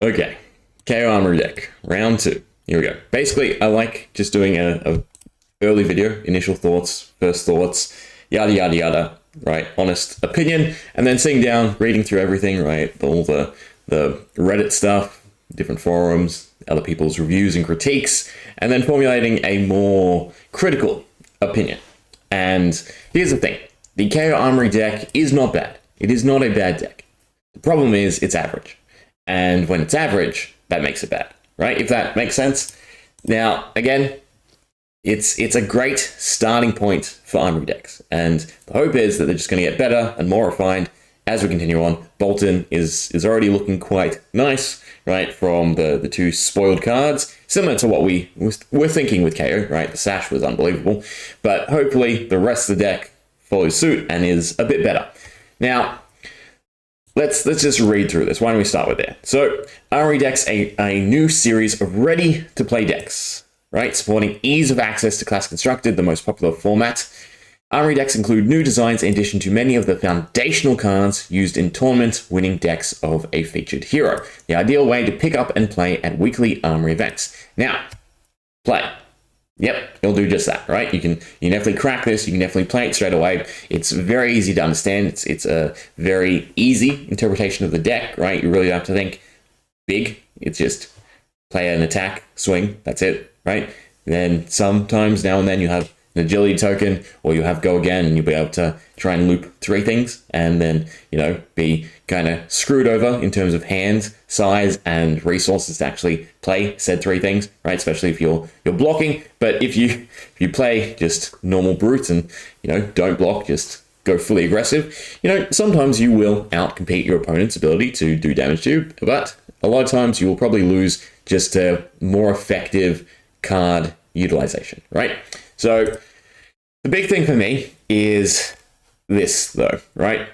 Okay, Kayo Armory deck, round 2. Here we go. Basically, I like just doing a early video, initial thoughts, first thoughts, yada yada yada, right? Honest opinion, and then sitting down, reading through everything, right? All the Reddit stuff, different forums, other people's reviews and critiques, and then formulating a more critical opinion. And here's the thing: the Kayo Armory deck is not bad. It is not a bad deck. The problem is it's average. And when it's average, that makes it bad, right? If that makes sense. Now, again, it's a great starting point for Armory decks. And the hope is that they're just going to get better and more refined as we continue on. Bolton is already looking quite nice, right? From the 2 spoiled cards, similar to what we were thinking with Kayo, right? The Sash was unbelievable. But hopefully the rest of the deck follows suit and is a bit better. Now, Let's just read through this. Why don't we start with there? So, Armory decks a new series of ready-to-play decks, right? Supporting ease of access to Classic Constructed, the most popular format. Armory decks include new designs in addition to many of the foundational cards used in tournament-winning decks of a featured hero. The ideal way to pick up and play at weekly Armory events. Now, play. Yep, it'll do just that, right? You can definitely crack this. You can definitely play it straight away. It's very easy to understand. It's a very easy interpretation of the deck, right? You really don't have to think big. It's just play an attack, swing. That's it, right? Then sometimes now and then you have an agility token, or you have go again, and you'll be able to try and loop 3 things, and then be kind of screwed over in terms of hand size and resources to actually play said 3 things, right? Especially if you're blocking. But if you play just normal brutes and don't block, just go fully aggressive, sometimes you will outcompete your opponent's ability to do damage to you. But a lot of times you will probably lose just to more effective card utilization, right? So the big thing for me is this, though, right?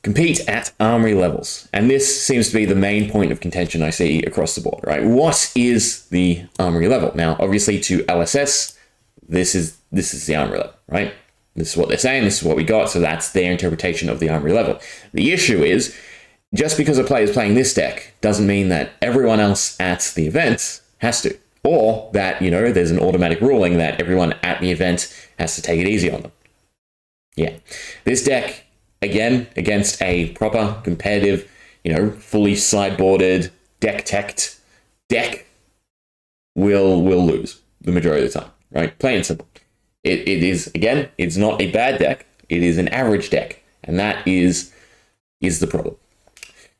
Compete at Armory levels. And this seems to be the main point of contention I see across the board, right? What is the Armory level? Now, obviously to LSS, this is the Armory level, right? This is what they're saying, this is what we got, so that's their interpretation of the Armory level. The issue is, just because a player is playing this deck doesn't mean that everyone else at the event has to. Or that, there's an automatic ruling that everyone at the event has to take it easy on them. Yeah. This deck, again, against a proper, competitive, fully sideboarded, deck-teched deck, will lose the majority of the time, right? Plain and simple. It is, again, it's not a bad deck. It is an average deck. And that is the problem.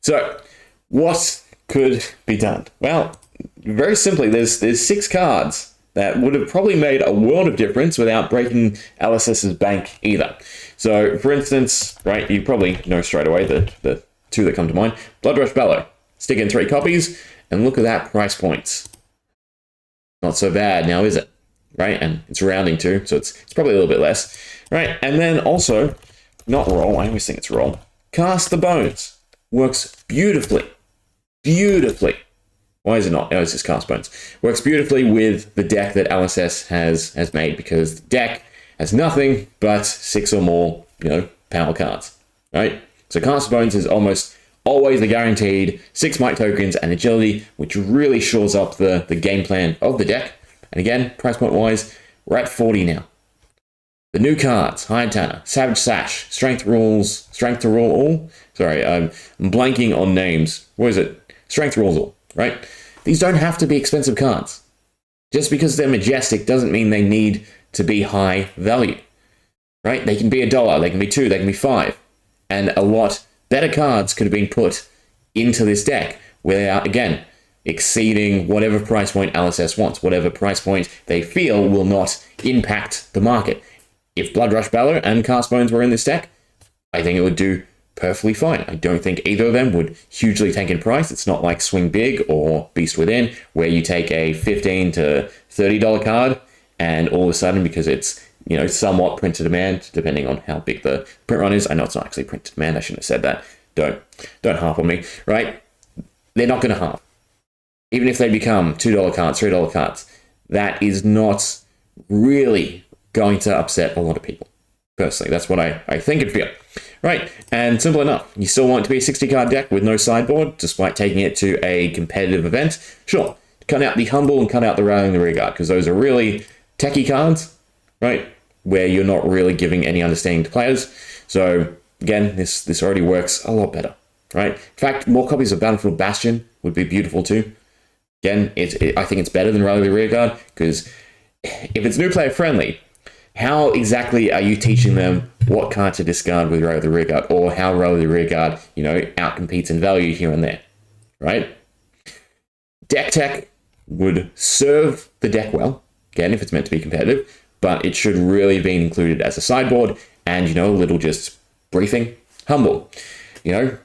So, what could be done? Well, very simply, there's 6 cards that would have probably made a world of difference without breaking LSS's bank either. So, for instance, right, you probably know straight away the 2 that come to mind. Bloodrush Bellow. Stick in 3 copies, and look at that price point. Not so bad now, is it? Right, and it's rounding too, so it's probably a little bit less. Right, and then also, not roll, I always think it's roll. Cast the Bones. Works beautifully. Beautifully. Why is it not? Oh, it's just Cast Bones. Works beautifully with the deck that LSS has made, because the deck has nothing but 6 or more, power cards, right? So Cast Bones is almost always the guaranteed 6 might tokens and agility, which really shores up the game plan of the deck. And again, price point wise, we're at 40 now. The new cards: Hired Tanner, Savage Sash, Strength to Rule All. Sorry, I'm blanking on names. What is it? Strength Rules All. Right? These don't have to be expensive cards. Just because they're majestic doesn't mean they need to be high value. Right? They can be $1, they can be $2, they can be $5. And a lot better cards could have been put into this deck without, again, exceeding whatever price point LSS wants, whatever price point they feel will not impact the market. If Bloodrush Bellow and Cast Bones were in this deck, I think it would do perfectly fine. I don't think either of them would hugely tank in price. It's not like Swing Big or Beast Within, where you take a $15 to $30 card, and all of a sudden, because it's somewhat print to demand, depending on how big the print run is. I know it's not actually print to demand. I shouldn't have said that. Don't harp on me, right? They're not going to harp. Even if they become $2 cards, $3 cards, that is not really going to upset a lot of people. Personally, that's what I think and feel. right? And simple enough. You still want it to be a 60 card deck with no sideboard, despite taking it to a competitive event? Sure. Cut out the Humble and cut out the Rallying the Rearguard, because those are really techie cards, right? Where you're not really giving any understanding to players. So again, this already works a lot better, right? In fact, more copies of Battlefield Bastion would be beautiful too. Again, I think it's better than Rally the Rearguard, because if it's new player friendly, how exactly are you teaching them what card to discard with Rally the Rearguard, or how Rally the Rearguard, outcompetes in value here and there, right? Deck tech would serve the deck well, again, if it's meant to be competitive, but it should really have been included as a sideboard and, a little just briefing. Humble,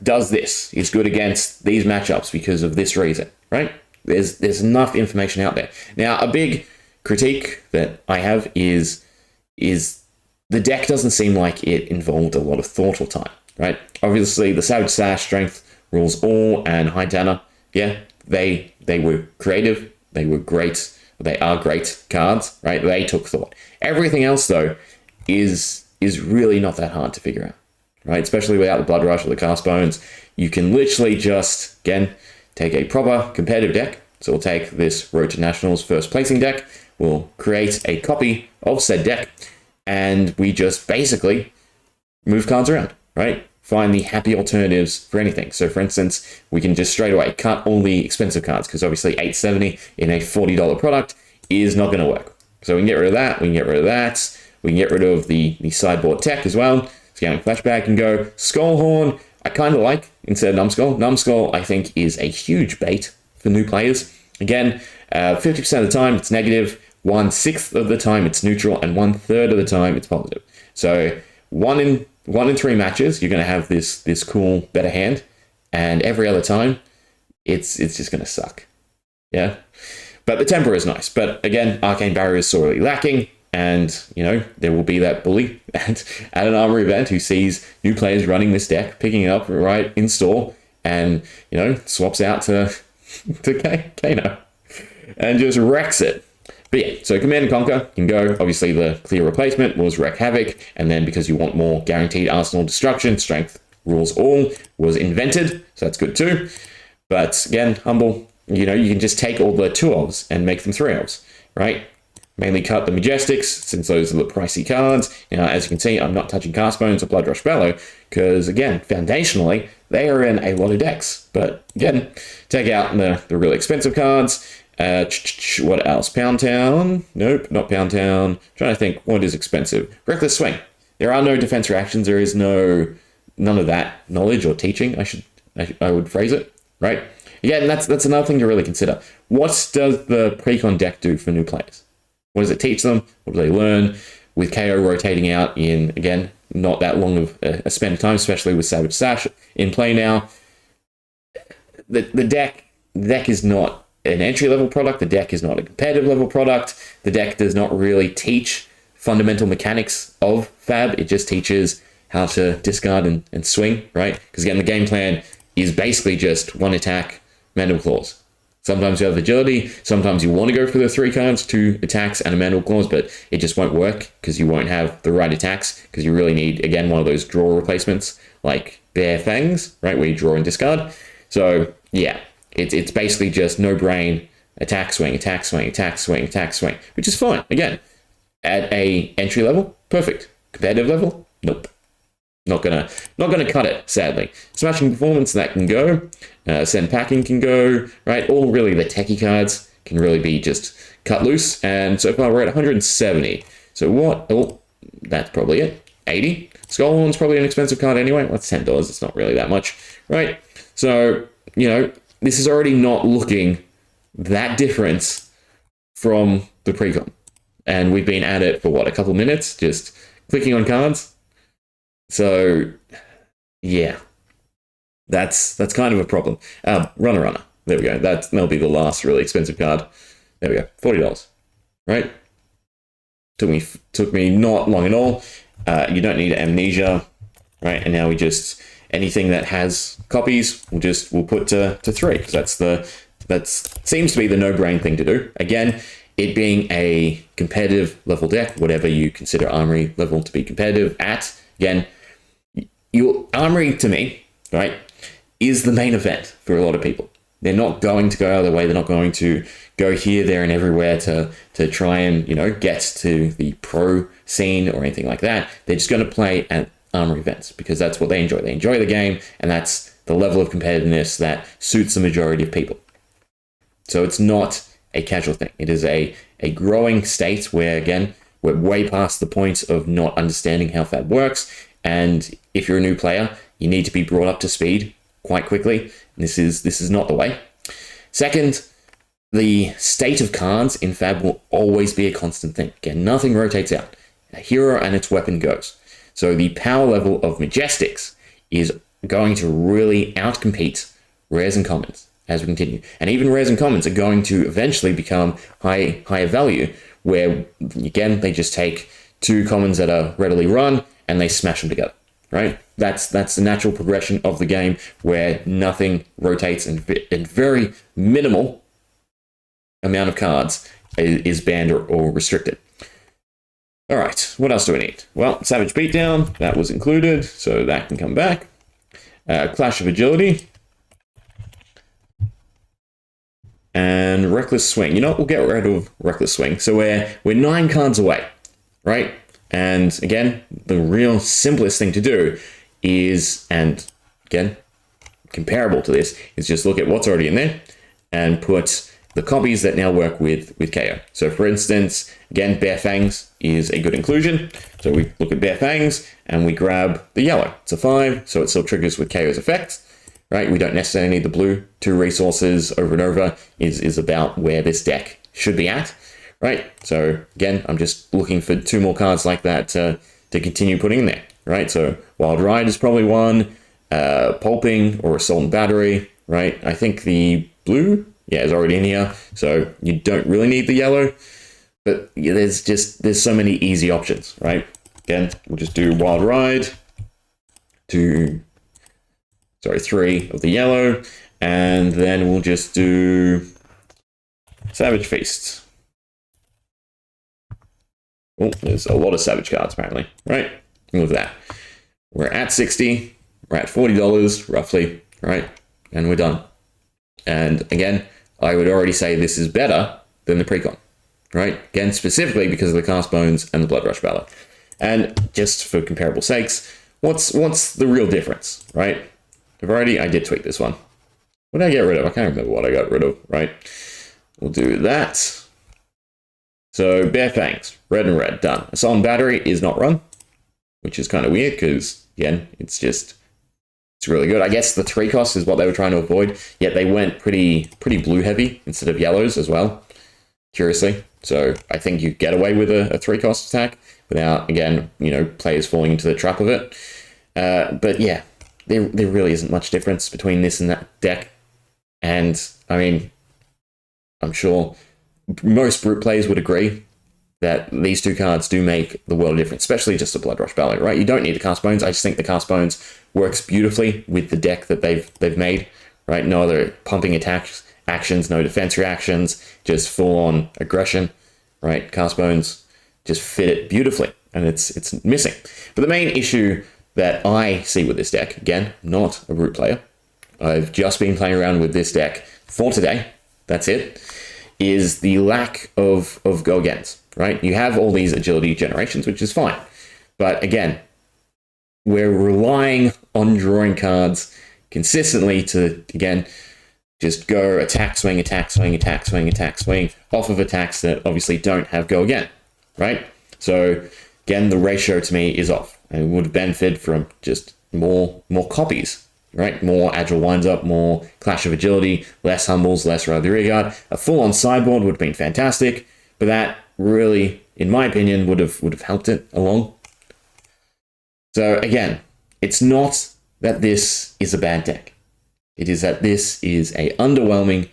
does this, is good against these matchups because of this reason, right? There's enough information out there. Now, a big critique that I have is the deck doesn't seem like it involved a lot of thought or time, right? Obviously, the Savage Sash, Strength, Rules All, and High Tanner, yeah, they were creative, they were great, they are great cards, right? They took thought. Everything else, though, is really not that hard to figure out, right? Especially without the Blood Rush or the Cast Bones. You can literally just, again, take a proper competitive deck. So we'll take this Road to Nationals first placing deck, we'll create a copy of said deck, and we just basically move cards around, right? Find the happy alternatives for anything. So for instance, we can just straight away cut all the expensive cards, because obviously $8.70 in a $40 product is not going to work. So we can get rid of that, we can get rid of that, we can get rid of the sideboard tech as well. Scanning Flashback can go. Skullhorn, I kind of like instead of Numbskull. Numbskull, I think, is a huge bait for new players. Again, 50% of the time it's negative, 1/6 of the time it's neutral, and 1/3 of the time it's positive. So one in 3 matches, you're going to have this cool better hand, and every other time, it's just going to suck. Yeah, but the tempo is nice. But again, Arcane Barrier is sorely lacking, and there will be that bully at an Armory event who sees new players running this deck, picking it up right in store, and swaps out to Kayo and just wrecks it. But yeah, so Command and Conquer can go. Obviously, the clear replacement was Wreak Havoc, and then because you want more guaranteed arsenal destruction, Strength Rules All was invented, so that's good too. But again, Humble, you can just take all the 2-ofs and make them 3-ofs, right? Mainly cut the Majestics, since those are the pricey cards. As you can see, I'm not touching Cast Bones or Blood Rush Bellow, because again, foundationally, they are in a lot of decks. But again, take out the really expensive cards. What else? Pound Town? Nope, not Pound Town. Trying to think what is expensive. Reckless Swing. There are no defense reactions. There is none of that knowledge or teaching. I would phrase it, right? Again, that's another thing to really consider. What does the Precon deck do for new players? What does it teach them? What do they learn? With Kayo rotating out in, again, not that long of a span of time, especially with Savage Sash in play now, the deck is not an entry-level product. The deck is not a competitive level product. The deck does not really teach fundamental mechanics of Fab. It just teaches how to discard and swing, right? Because again, the game plan is basically just one attack, Mandible Claws. Sometimes you have agility, sometimes you want to go for the 3 cards, 2 attacks and a Mandible Claws, but it just won't work because you won't have the right attacks, because you really need, again, one of those draw replacements like Bare Fangs, right, where you draw and discard. So yeah, it's basically just no brain, attack, swing, attack, swing, attack, swing, attack, swing, which is fine. Again, at a entry level, perfect. Competitive level, nope. Not gonna cut it, sadly. Smashing Performance, that can go. Send Packing can go, right? All really the techie cards can really be just cut loose. And so far we're at 170. So what? Oh, that's probably it. 80. Skullhorn's probably an expensive card anyway. Well, that's $10. It's not really that much, right? So, this is already not looking that different from the Precon. And we've been at it for what, a couple minutes, just clicking on cards. So, yeah, that's kind of a problem. Runner. There we go. That'll be the last really expensive card. There we go. $40, right? Took me not long at all. You don't need Amnesia, right? And now we just, anything that has copies, we'll put to 3, because that seems to be the no-brain thing to do. Again, it being a competitive level deck, whatever you consider Armory level to be competitive at, again, your Armory, to me, right, is the main event for a lot of people. They're not going to go out of their way. They're not going to go here, there, and everywhere to try and, get to the pro scene or anything like that. They're just going to play at Armory events because that's what they enjoy. They enjoy the game, and that's the level of competitiveness that suits the majority of people. So it's not a casual thing. It is a growing state where, again, we're way past the point of not understanding how Fab works. And if you're a new player, you need to be brought up to speed quite quickly. This is not the way. Second, the state of cards in Fab will always be a constant thing. Again, nothing rotates out. A hero and its weapon goes. So the power level of Majestics is going to really outcompete rares and commons as we continue. And even rares and commons are going to eventually become higher value, where, again, they just take two commons that are readily run and they smash them together, right? That's the natural progression of the game, where nothing rotates and very minimal amount of cards is banned or restricted. All right, what else do we need? Well, Savage Beatdown, that was included, so that can come back. Clash of Agility. And Reckless Swing. You know what? We'll get rid of Reckless Swing. So we're 9 cards away, right? And again, the real simplest thing to do is, and again, comparable to this, is just look at what's already in there and put the copies that now work with Kayo. So for instance, again, Bare Fangs is a good inclusion. So we look at Bare Fangs and we grab the yellow. It's a 5, so it still triggers with Kayo's effect, right? We don't necessarily need the blue. 2 resources over and over is about where this deck should be at, right? So again, I'm just looking for 2 more cards like that to continue putting in there, right? So Wild Ride is probably one, Pulping or Assault and Battery, right? I think the blue, yeah, is already in here, so you don't really need the yellow, but yeah, there's so many easy options, right? Again, we'll just do Wild Ride, 3 of the yellow, and then we'll just do Savage Feast. Oh, there's a lot of Savage cards apparently, right? Look at that. We're at 60, we're at $40 roughly, right? And we're done. And again, I would already say this is better than the Precon, right? Again, specifically because of the Cast Bones and the Blood Rush Ballad. And just for comparable sakes, what's the real difference, right? I did tweak this one. What did I get rid of? I can't remember what I got rid of, right? We'll do that. So Bare Fangs, red and red, done. Assault and Battery is not run, which is kind of weird because, again, it's really good. I guess the 3 cost is what they were trying to avoid, yet they went pretty blue heavy instead of yellows as well, curiously. So I think you get away with a 3 cost attack without, again, players falling into the trap of it. But yeah, there really isn't much difference between this and that deck. And I mean, I'm sure most Brute players would agree that these 2 cards do make the world of difference, especially just the Blood Rush Ballad, right? You don't need the Cast Bones. I just think the Cast Bones works beautifully with the deck that they've made, right? No other pumping attacks, actions, no defense reactions, just full-on aggression, right? Cast Bones just fit it beautifully, and it's missing. But the main issue that I see with this deck, again, not a Brute player, I've just been playing around with this deck for today, that's it, is the lack of go-agains, right? You have all these agility generations, which is fine. But again, we're relying on drawing cards consistently to, again, just go attack, swing, attack, swing, attack, swing, attack, swing, off of attacks that obviously don't have go-again, right? So again, the ratio to me is off. And would benefit from just more copies, right? More Agile Winds-Up, more Clash of Agility, less Humbles, less Rathe Rearguard. A full-on sideboard would have been fantastic, but that really, in my opinion, would have helped it along. So again, it's not that this is a bad deck. It is that this is a underwhelming,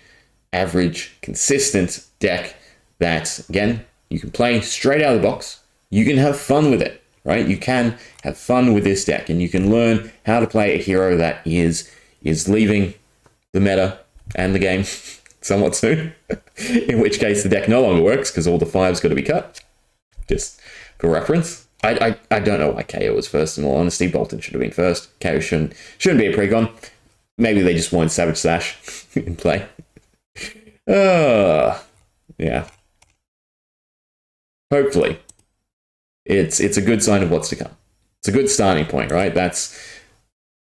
average, consistent deck that, again, you can play straight out of the box. You can have fun with it, right? You can have fun with this deck, and you can learn how to play a hero that is leaving the meta and the game somewhat soon, in which case the deck no longer works because all the 5's got to be cut, just for reference, I don't know why Kayo was first, in all honesty. Bolton should have been first. Kayo shouldn't be a precon. Maybe they just wanted Savage Slash in play. Yeah. Hopefully, it's a good sign of what's to come. It's a good starting point, right? That's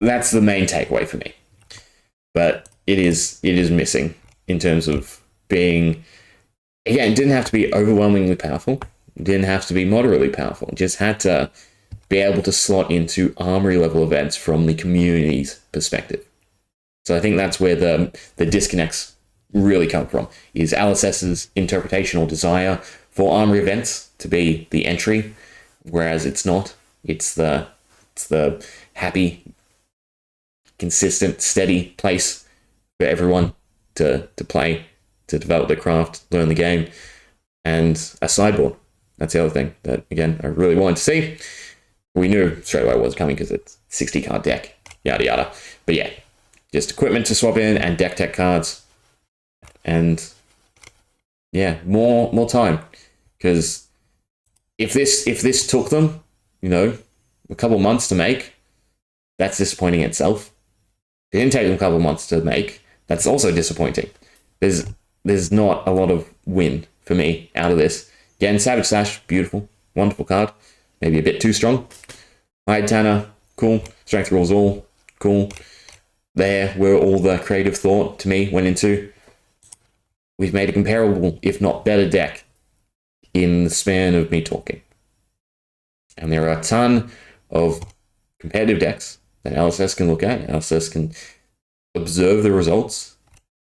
the main takeaway for me. But it is missing in terms of being. Again, it didn't have to be overwhelmingly powerful. It didn't have to be moderately powerful. It just had to be able to slot into Armory level events from the community's perspective. So I think that's where the disconnects really come from, is LSS's interpretation or desire for Armory events to be the entry, whereas it's not. It's the happy, consistent, steady place for everyone to play, to develop their craft, learn the game, and a sideboard. That's the other thing that, again, I really wanted to see. We knew straight away it was coming because it's 60 card deck, yada yada. But yeah, just equipment to swap in and deck tech cards. And yeah, more time. Because if this took them, a couple months to make, that's disappointing itself. If it didn't take them a couple months to make, that's also disappointing. There's not a lot of win for me out of this. Again, Savage Slash, beautiful, wonderful card. Maybe a bit too strong. Hide Tanner, cool. Strength Rules All, cool. There where all the creative thought to me went into. We've made a comparable, if not better, deck in the span of me talking. And there are a ton of competitive decks that LSS can look at. LSS can observe the results,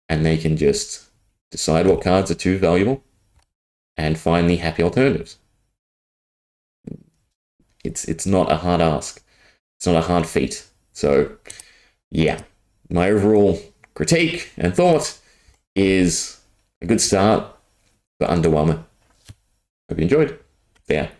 and they can just decide what cards are too valuable and find the happy alternatives. It's not a hard ask. It's not a hard feat. So, yeah, my overall critique and thought is a good start, but underwhelming. Hope you enjoyed. Yeah.